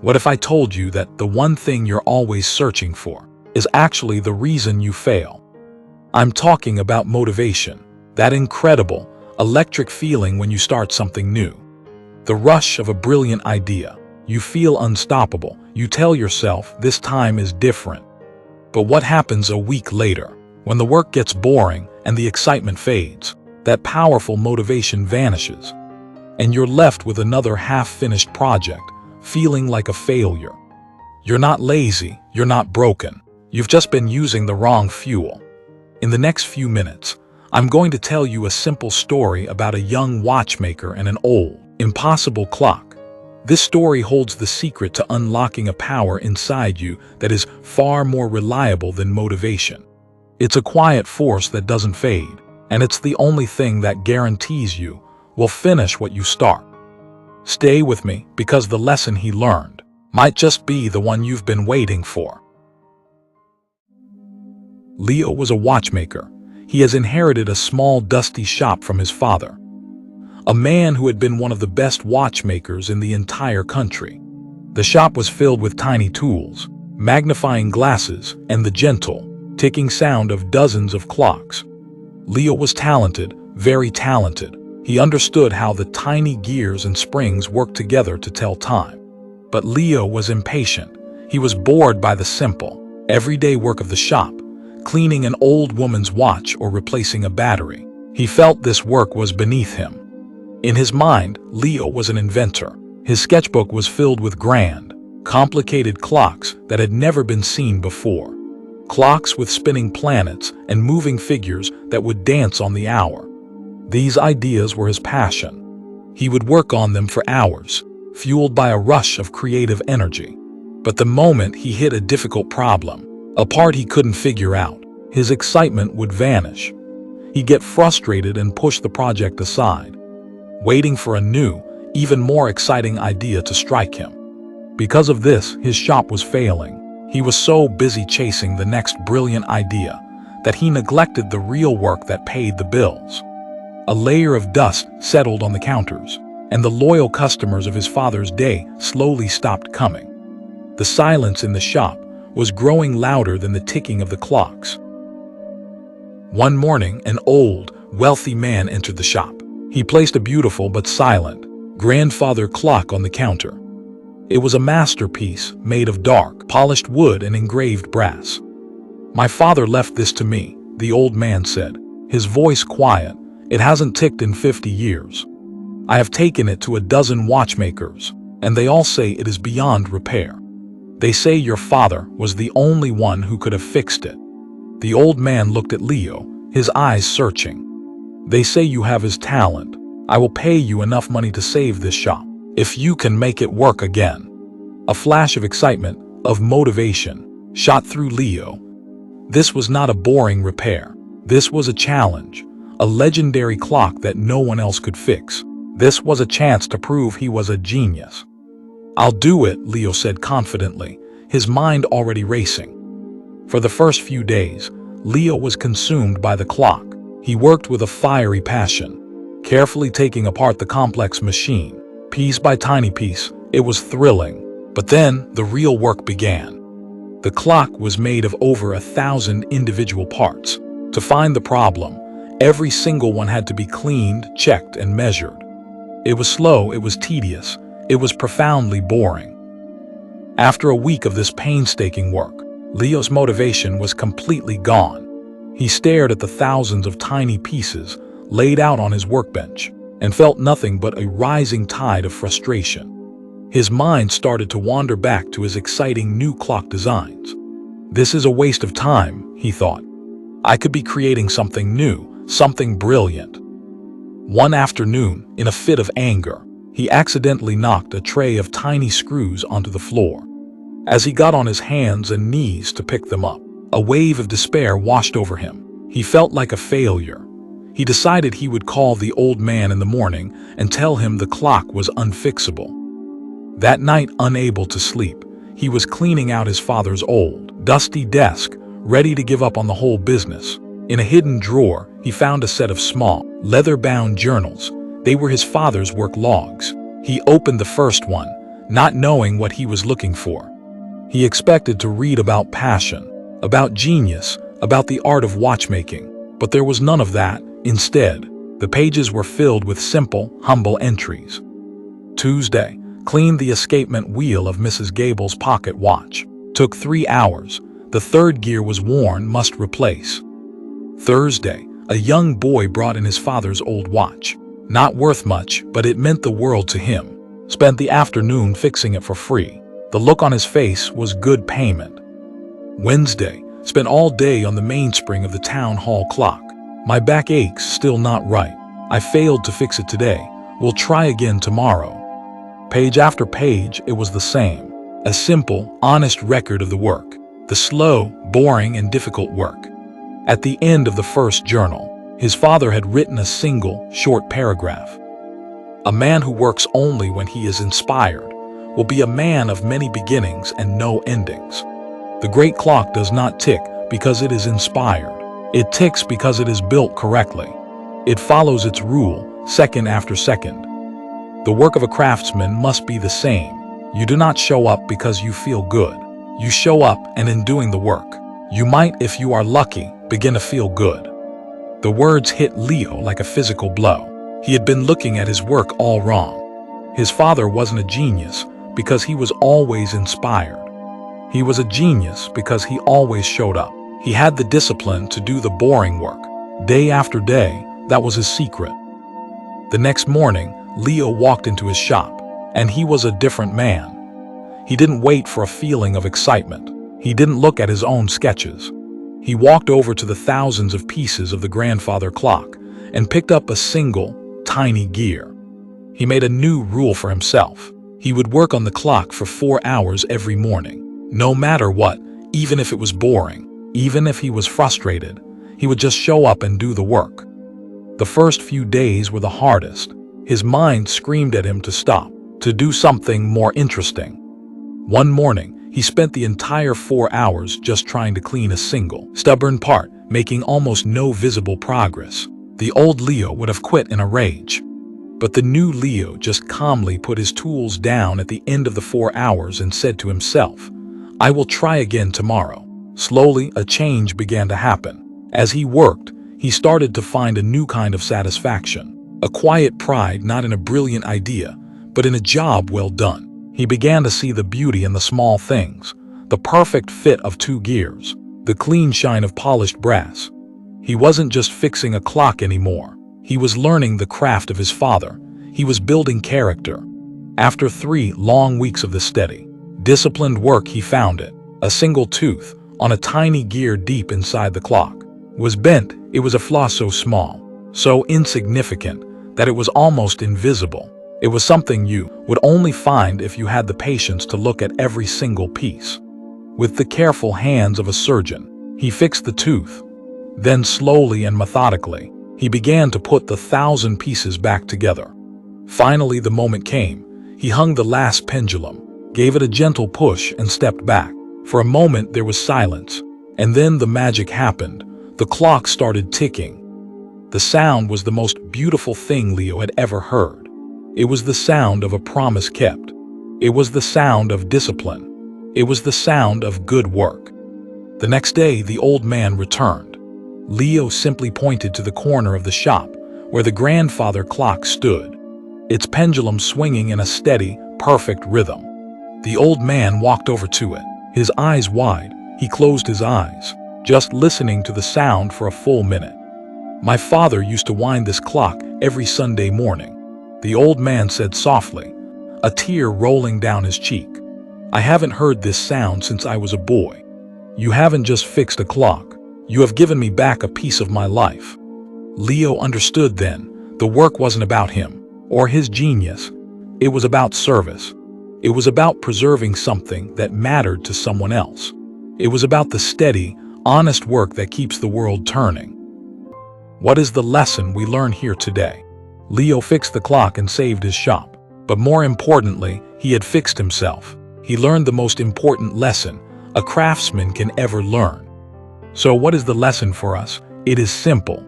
What if I told you that the one thing you're always searching for is actually the reason you fail? I'm talking about motivation, that incredible, electric feeling when you start something new. The rush of a brilliant idea. You feel unstoppable. You tell yourself this time is different. But what happens a week later, when the work gets boring and the excitement fades? That powerful motivation vanishes, and you're left with another half-finished project, feeling like a failure. You're not lazy, you're not broken. You've just been using the wrong fuel. In the next few minutes, I'm going to tell you a simple story about a young watchmaker and an old, impossible clock. This story holds the secret to unlocking a power inside you that is far more reliable than motivation. It's a quiet force that doesn't fade, and it's the only thing that guarantees you will finish what you start. Stay with me, because the lesson he learned might just be the one you've been waiting for. Leo was a watchmaker. He has inherited a small, dusty shop from his father, a man who had been one of the best watchmakers in the entire country. The shop was filled with tiny tools, magnifying glasses, and the gentle, ticking sound of dozens of clocks. Leo was talented, very talented. He understood how the tiny gears and springs worked together to tell time. But Leo was impatient. He was bored by the simple, everyday work of the shop, cleaning an old woman's watch or replacing a battery. He felt this work was beneath him. In his mind, Leo was an inventor. His sketchbook was filled with grand, complicated clocks that had never been seen before. Clocks with spinning planets and moving figures that would dance on the hour. These ideas were his passion. He would work on them for hours, fueled by a rush of creative energy. But the moment he hit a difficult problem, a part he couldn't figure out, his excitement would vanish. He'd get frustrated and push the project aside, waiting for a new, even more exciting idea to strike him. Because of this, his shop was failing. He was so busy chasing the next brilliant idea that he neglected the real work that paid the bills. A layer of dust settled on the counters, and the loyal customers of his father's day slowly stopped coming. The silence in the shop was growing louder than the ticking of the clocks. One morning, an old, wealthy man entered the shop. He placed a beautiful but silent grandfather clock on the counter. It was a masterpiece made of dark, polished wood and engraved brass. "My father left this to me," the old man said, his voice quiet. "It hasn't ticked in 50 years. I have taken it to a dozen watchmakers, and they all say it is beyond repair. They say your father was the only one who could have fixed it." The old man looked at Leo, his eyes searching. "They say you have his talent. I will pay you enough money to save this shop, if you can make it work again." A flash of excitement, of motivation, shot through Leo. This was not a boring repair. This was a challenge, a legendary clock that no one else could fix. This was a chance to prove he was a genius. "I'll do it," Leo said confidently, his mind already racing. For the first few days, Leo was consumed by the clock. He worked with a fiery passion, carefully taking apart the complex machine, piece by tiny piece. It was thrilling. But then the real work began. The clock was made of over 1,000 individual parts. To find the problem, every single one had to be cleaned, checked, and measured. It was slow, it was tedious, it was profoundly boring. After a week of this painstaking work, Leo's motivation was completely gone. He stared at the thousands of tiny pieces laid out on his workbench and felt nothing but a rising tide of frustration. His mind started to wander back to his exciting new clock designs. "This is a waste of time," he thought. "I could be creating something new, something brilliant." One afternoon, in a fit of anger, he accidentally knocked a tray of tiny screws onto the floor. As he got on his hands and knees to pick them up, a wave of despair washed over him. He felt like a failure. He decided he would call the old man in the morning and tell him the clock was unfixable. That night, unable to sleep, he was cleaning out his father's old, dusty desk, ready to give up on the whole business. In a hidden drawer, he found a set of small, leather-bound journals. They were his father's work logs. He opened the first one, not knowing what he was looking for. He expected to read about passion, about genius, about the art of watchmaking, but there was none of that. Instead, the pages were filled with simple, humble entries. Tuesday, cleaned the escapement wheel of Mrs. Gable's pocket watch. Took 3 hours. The third gear was worn, must replace. Thursday, a young boy brought in his father's old watch. Not worth much, but it meant the world to him. Spent the afternoon fixing it for free. The look on his face was good payment. Wednesday, spent all day on the mainspring of the town hall clock. My back aches, still not right. I failed to fix it today. We'll try again tomorrow. Page after page, it was the same. A simple, honest record of the work. The slow, boring, and difficult work. At the end of the first journal, his father had written a single, short paragraph. A man who works only when he is inspired will be a man of many beginnings and no endings. The great clock does not tick because it is inspired. It ticks because it is built correctly. It follows its rule, second after second. The work of a craftsman must be the same. You do not show up because you feel good. You show up, and in doing the work, you might, if you are lucky, begin to feel good. The words hit Leo like a physical blow. He had been looking at his work all wrong. His father wasn't a genius because he was always inspired. He was a genius because he always showed up. He had the discipline to do the boring work. Day after day, that was his secret. The next morning, Leo walked into his shop, and he was a different man. He didn't wait for a feeling of excitement. He didn't look at his own sketches. He walked over to the thousands of pieces of the grandfather clock and picked up a single, tiny gear. He made a new rule for himself. He would work on the clock for 4 hours every morning. No matter what, even if it was boring, even if he was frustrated, he would just show up and do the work. The first few days were the hardest. His mind screamed at him to stop, to do something more interesting. One morning, he spent the entire 4 hours just trying to clean a single, stubborn part, making almost no visible progress. The old Leo would have quit in a rage. But the new Leo just calmly put his tools down at the end of the 4 hours and said to himself, "I will try again tomorrow." Slowly, a change began to happen. As he worked, he started to find a new kind of satisfaction. A quiet pride not in a brilliant idea, but in a job well done. He began to see the beauty in the small things, the perfect fit of 2 gears, the clean shine of polished brass. He wasn't just fixing a clock anymore. He was learning the craft of his father. He was building character. After 3 long weeks of the steady, disciplined work, he found it. A single tooth, on a tiny gear deep inside the clock, was bent. It was a flaw so small, so insignificant, that it was almost invisible. It was something you would only find if you had the patience to look at every single piece. With the careful hands of a surgeon, he fixed the tooth. Then slowly and methodically, he began to put the 1,000 pieces back together. Finally, the moment came. He hung the last pendulum, gave it a gentle push, and stepped back. For a moment, there was silence. And then the magic happened. The clock started ticking. The sound was the most beautiful thing Leo had ever heard. It was the sound of a promise kept. It was the sound of discipline. It was the sound of good work. The next day, the old man returned. Leo simply pointed to the corner of the shop where the grandfather clock stood, its pendulum swinging in a steady, perfect rhythm. The old man walked over to it, his eyes wide. He closed his eyes, just listening to the sound for a full minute. "My father used to wind this clock every Sunday morning," the old man said softly, a tear rolling down his cheek. "I haven't heard this sound since I was a boy. You haven't just fixed a clock. You have given me back a piece of my life." Leo understood then. The work wasn't about him or his genius. It was about service. It was about preserving something that mattered to someone else. It was about the steady, honest work that keeps the world turning. What is the lesson we learn here today? Leo fixed the clock and saved his shop. But more importantly, he had fixed himself. He learned the most important lesson a craftsman can ever learn. So what is the lesson for us? It is simple.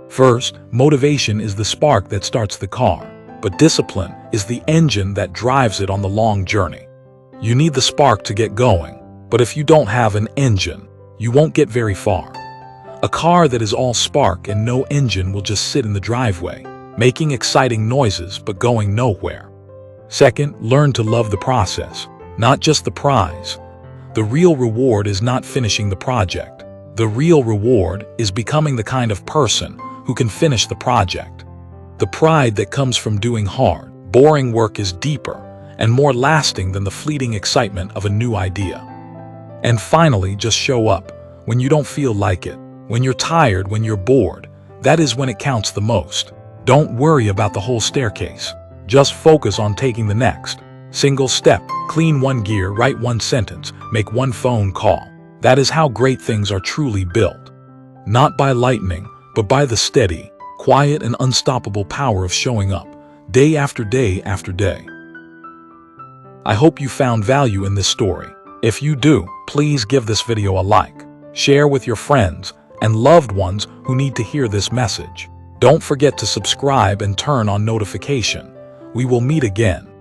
First, motivation is the spark that starts the car. but discipline is the engine that drives it on the long journey. You need the spark to get going, but if you don't have an engine, you won't get very far. A car that is all spark and no engine will just sit in the driveway, making exciting noises but going nowhere. Second, learn to love the process, not just the prize. The real reward is not finishing the project. The real reward is becoming the kind of person who can finish the project. The pride that comes from doing hard, boring work is deeper and more lasting than the fleeting excitement of a new idea. And finally, just show up when you don't feel like it, when you're tired, when you're bored. That is when it counts the most. Don't worry about the whole staircase. Just focus on taking the next single step. Clean one gear, write one sentence, make one phone call. That is how great things are truly built. Not by lightning, but by the steady, quiet and unstoppable power of showing up, day after day after day. I hope you found value in this story. If you do, please give this video a like, share with your friends and loved ones who need to hear this message. Don't forget to subscribe and turn on notification. We will meet again.